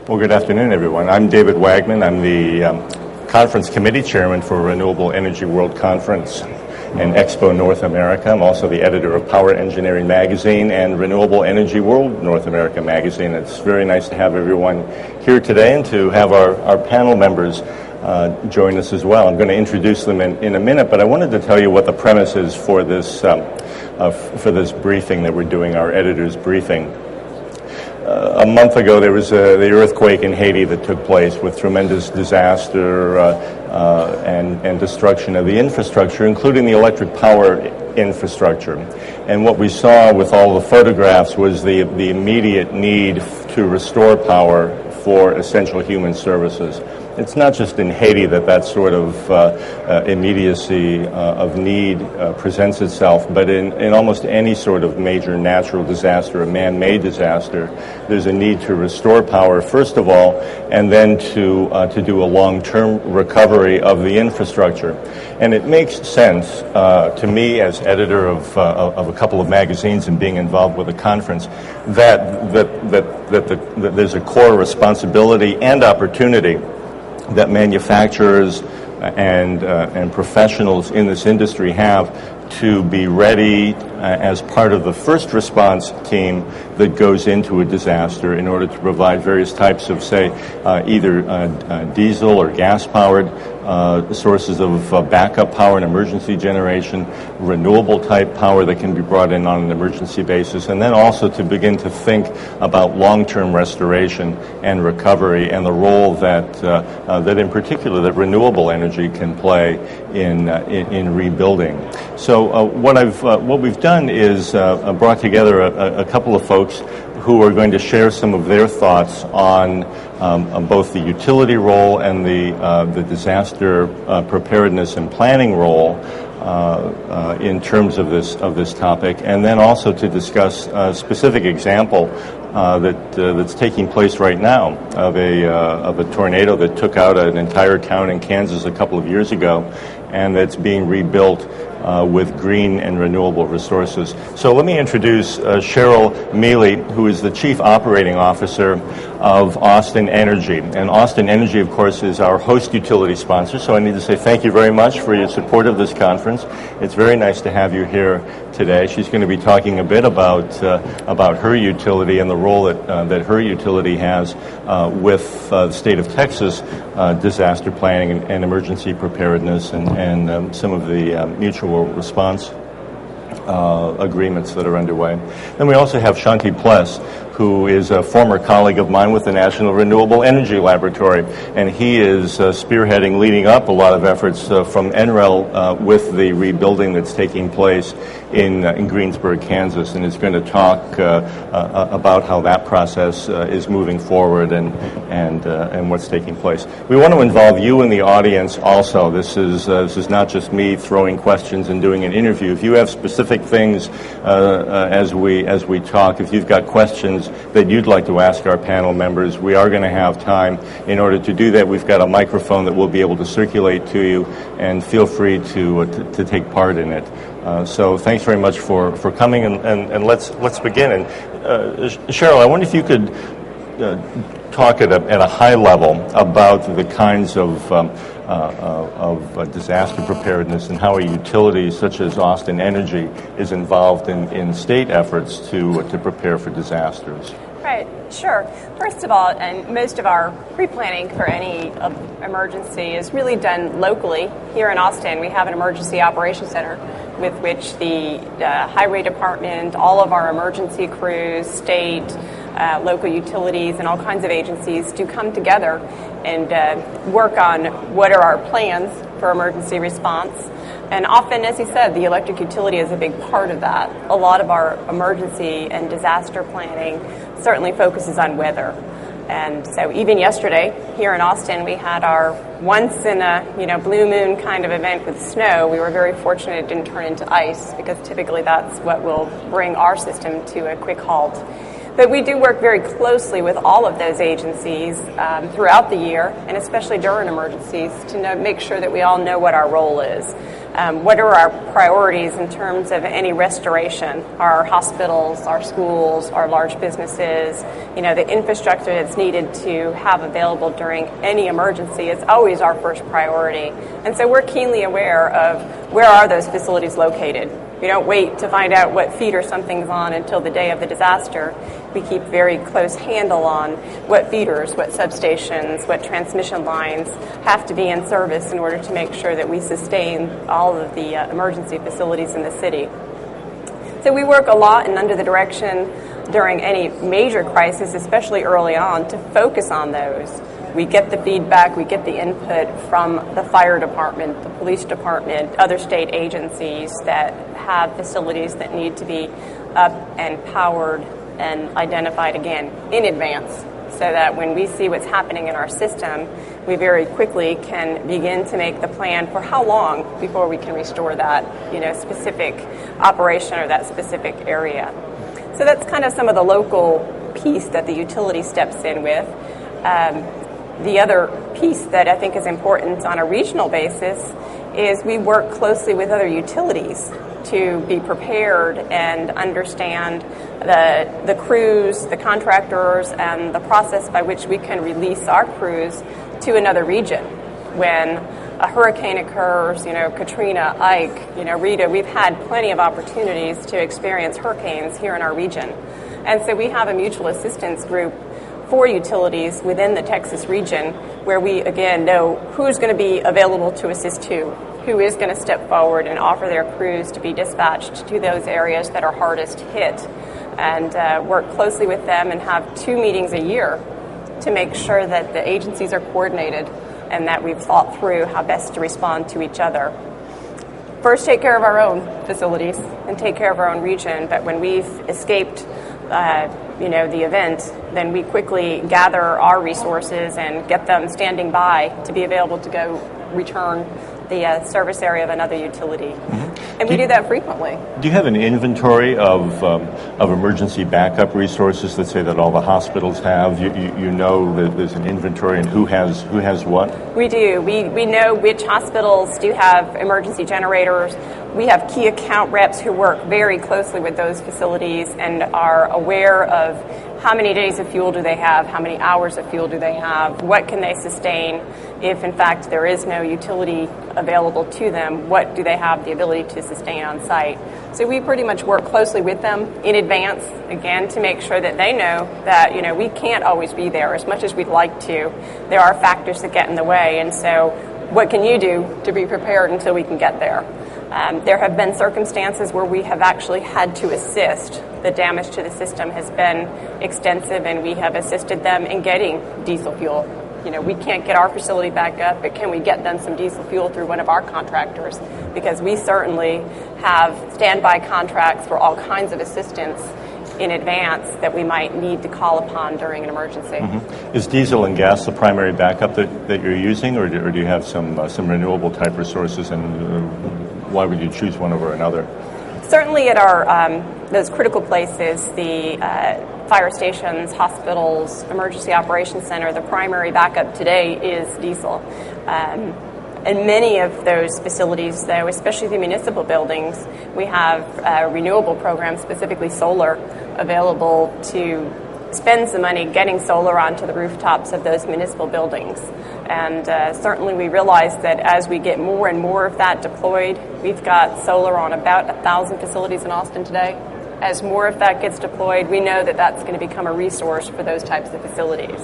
Well, good afternoon, everyone. I'm David Wagman. I'm the Conference Committee Chairman for Renewable Energy World Conference and Expo North America. I'm also the editor of Power Engineering Magazine and Renewable Energy World North America Magazine. It's very nice to have everyone here today and to have our panel members join us as well. I'm going to introduce them in a minute, but I wanted to tell you what the premise is for this briefing that we're doing, our editor's briefing. A month ago, there was the earthquake in Haiti that took place with tremendous disaster and destruction of the infrastructure, including the electric power infrastructure. And what we saw with all the photographs was the immediate need to restore power for essential human services. It's not just in Haiti that sort of immediacy of need presents itself, but in almost any sort of major natural disaster, a man-made disaster, there's a need to restore power, first of all, and then to do a long-term recovery of the infrastructure. And it makes sense to me, as editor of a couple of magazines and being involved with a conference, that there's a core responsibility and opportunity that manufacturers and professionals in this industry have to be ready as part of the first response team that goes into a disaster in order to provide various types of, say, either diesel or gas-powered sources of backup power and emergency generation, renewable type power that can be brought in on an emergency basis, and then also to begin to think about long-term restoration and recovery and the role that in particular that renewable energy can play in rebuilding. So what we've done is brought together a couple of folks who are going to share some of their thoughts on both the utility role and the disaster preparedness and planning role in terms of this topic, and then also to discuss a specific example that's taking place right now of a tornado that took out an entire town in Kansas a couple of years ago, and that's being rebuilt with green and renewable resources. So let me introduce Cheryl Mealy, who is the Chief Operating Officer of Austin Energy. And Austin Energy, of course, is our host utility sponsor, so I need to say thank you very much for your support of this conference. It's very nice to have you here today. She's going to be talking a bit about her utility and the role that her utility has with the state of Texas disaster planning and emergency preparedness and some of the mutual response agreements that are underway. Then we also have Shanti Pless, who is a former colleague of mine with the National Renewable Energy Laboratory, and he is spearheading, leading up a lot of efforts from NREL with the rebuilding that's taking place in Greensburg, Kansas, and is going to talk about how that process is moving forward and what's taking place. We want to involve you in the audience also. This is not just me throwing questions and doing an interview. If you have specific things as we talk, if you've got questions that you'd like to ask our panel members, we are going to have time in order to do that. We've got a microphone that we'll be able to circulate to you, and feel free to take part in it. So thanks very much for coming, and let's begin. And Cheryl, I wonder if you could talk at a high level about the kinds of disaster preparedness and how a utility such as Austin Energy is involved in state efforts to prepare for disasters. Right, sure. First of all, and most of our pre-planning for any emergency is really done locally. Here in Austin, we have an emergency operations center with which the highway department, all of our emergency crews, state, local utilities, and all kinds of agencies do come together and work on what are our plans for emergency response. And often, as you said, the electric utility is a big part of that. A lot of our emergency and disaster planning certainly focuses on weather. And so even yesterday, here in Austin, we had our once in a blue moon kind of event with snow. We were very fortunate it didn't turn into ice, because typically that's what will bring our system to a quick halt. But we do work very closely with all of those agencies throughout the year, and especially during emergencies, to make sure that we all know what our role is. What are our priorities in terms of any restoration? Our hospitals, our schools, our large businesses, the infrastructure that's needed to have available during any emergency is always our first priority. And so we're keenly aware of where are those facilities located. We don't wait to find out what feeder something's on until the day of the disaster. We keep very close handle on what feeders, what substations, what transmission lines have to be in service in order to make sure that we sustain all of the emergency facilities in the city. So we work a lot and under the direction during any major crisis, especially early on, to focus on those. We get the feedback, we get the input from the fire department, the police department, other state agencies that have facilities that need to be up and powered and identified again in advance, so that when we see what's happening in our system, we very quickly can begin to make the plan for how long before we can restore that specific operation or that specific area. So that's kind of some of the local piece that the utility steps in with. The other piece that I think is important on a regional basis is we work closely with other utilities to be prepared and understand the crews, the contractors, and the process by which we can release our crews to another region. When a hurricane occurs, Katrina, Ike, Rita, we've had plenty of opportunities to experience hurricanes here in our region. And so we have a mutual assistance group for utilities within the Texas region where we, again, know who's going to be available to assist who is going to step forward and offer their crews to be dispatched to those areas that are hardest hit, and work closely with them and have 2 meetings a year to make sure that the agencies are coordinated and that we've thought through how best to respond to each other. First, take care of our own facilities and take care of our own region, but when we've escaped the event, then we quickly gather our resources and get them standing by to be available to go return the service area of another utility. Mm-hmm. And we do that frequently. Do you have an inventory of emergency backup resources, let's say, that all the hospitals have? You know that there's an inventory and who has what? We do. We know which hospitals do have emergency generators. We have key account reps who work very closely with those facilities and are aware of how many days of fuel do they have, how many hours of fuel do they have, what can they sustain if, in fact, there is no utility available to them, what do they have the ability to sustain on site. So we pretty much work closely with them in advance, again, to make sure that they know that, we can't always be there as much as we'd like to. There are factors that get in the way, and so what can you do to be prepared until we can get there? There have been circumstances where we have actually had to assist. The damage to the system has been extensive, and we have assisted them in getting diesel fuel. We can't get our facility back up, but can we get them some diesel fuel through one of our contractors? Because we certainly have standby contracts for all kinds of assistance in advance that we might need to call upon during an emergency. Mm-hmm. Is diesel and gas the primary backup that you're using, or do you have some renewable type resources, and why would you choose one over another? Certainly at our those critical places, the fire stations, hospitals, emergency operations center, the primary backup today is diesel. In many of those facilities, though, especially the municipal buildings, we have renewable programs, specifically solar, available to spend some money getting solar onto the rooftops of those municipal buildings. And certainly we realize that as we get more and more of that deployed, we've got solar on about 1,000 facilities in Austin today. As more of that gets deployed, we know that that's going to become a resource for those types of facilities.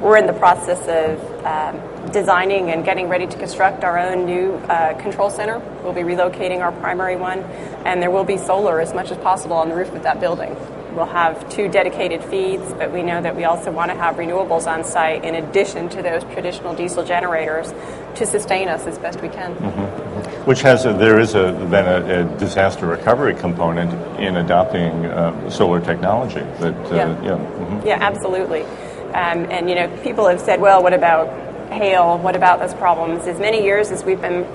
We're in the process of designing and getting ready to construct our own new control center. We'll be relocating our primary one, and there will be solar as much as possible on the roof of that building. We'll have 2 dedicated feeds, but we know that we also want to have renewables on site in addition to those traditional diesel generators to sustain us as best we can. Mm-hmm. Which there is then a disaster recovery component in adopting solar technology. Yeah, absolutely. And people have said, well, what about hail? What about those problems? As many years as we've been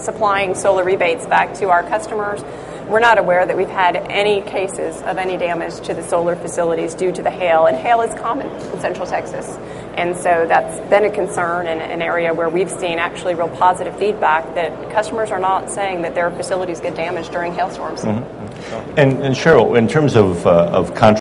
supplying solar rebates back to our customers, we're not aware that we've had any cases of any damage to the solar facilities due to the hail, and hail is common in Central Texas. And so that's been a concern and an area where we've seen actually real positive feedback that customers are not saying that their facilities get damaged during hailstorms. And Cheryl, in terms of contract